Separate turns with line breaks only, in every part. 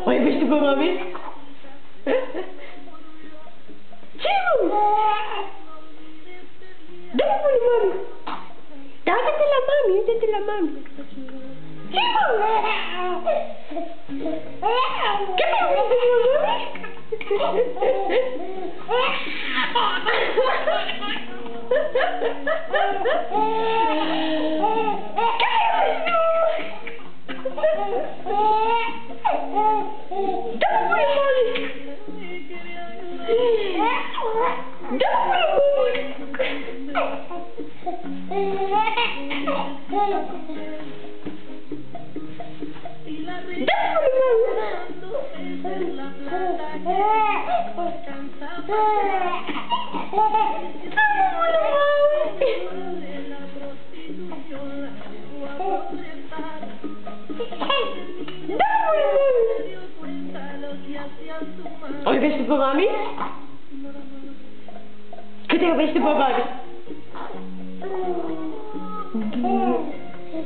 O iubește pe mami? Ce, mă? Dă-mă pe mami! Da, uite-te la mami, uite-te la mami! Ce, mă? Ce te iubește pe mami? O iubește pe mami? Cât te iubește pe mami?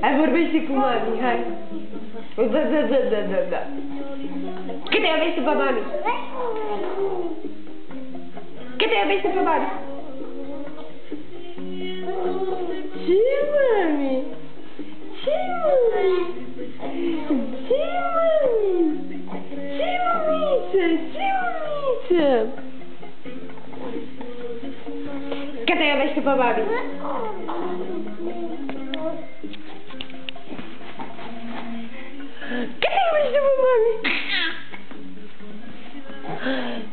Hai, vorbește cu mami, hai. Da. Cât te iubește pe mami? Cât te iubește pe mami? Ce, mami? Ce, mami? Ce, mami? Ce, mămiță? Ce, mămiță? Cât te iubește pe mami? Cât te iubește pe mami?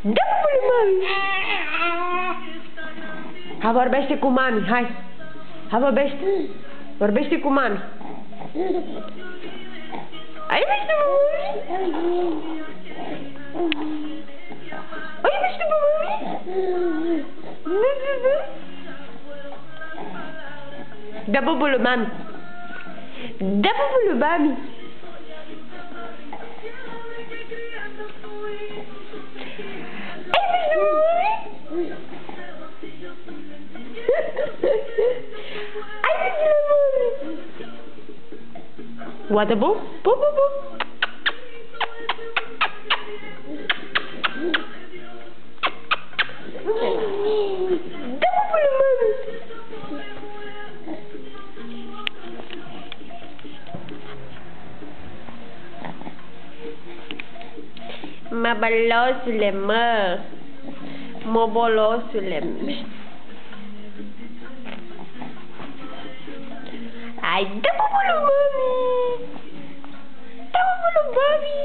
Dă-mă pe mami! Hai, vorbește cu mami, hai! Hai, vorbește! Vorbește cu mami! Ai iubește pe mami? Ai iubește pe mami? Dă bubul lui mami! Dă bubul lui mami! What a boo? Boo, boo, boo. Mă, bălosule, mă. Mă, bolosule. Ai, dă bubul lui mami! Dă bubul lui mami!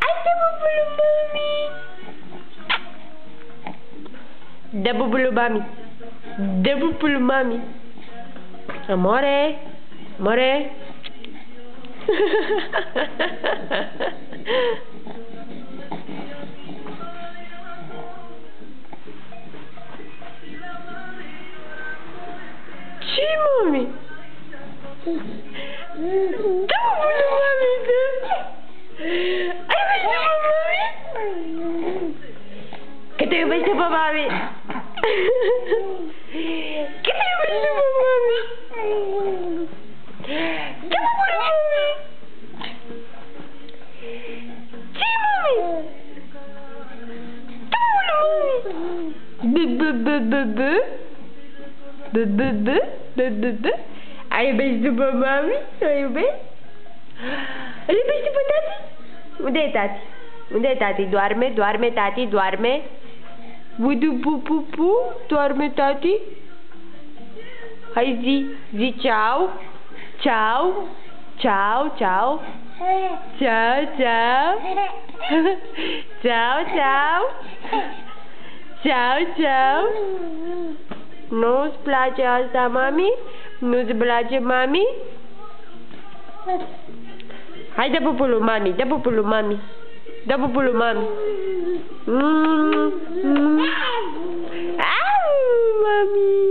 Ai, dă bubul lui mami! Dă bubul lui mami! Dă bubul lui mami! Amore! Amore! Ce, mami? Dă bubul lui mami, dă! Ai iubește pe mami? Că te iubește pe mami? Că te iubește pe mami? Dă bubul lui mami! Ce, mami? Dă bubul lui mami! Ai iubește pe mami? Ai iubește? Îl iubește pe tati? Unde e tati? Unde e tati? Doarme, doarme, tati, doarme. Budu, pu, pu, pu, doarme tati. Hai zi ceau. Ceau. Ceau, ceau. Ceau, ceau. Ceau, ceau. Ceau, ceau. Nu-ți place asta, mami? Nu-ți place, mami? Hai, dă pupulul, mami, dă pupulul, mami. Dă pupulul, mami. Au, mami.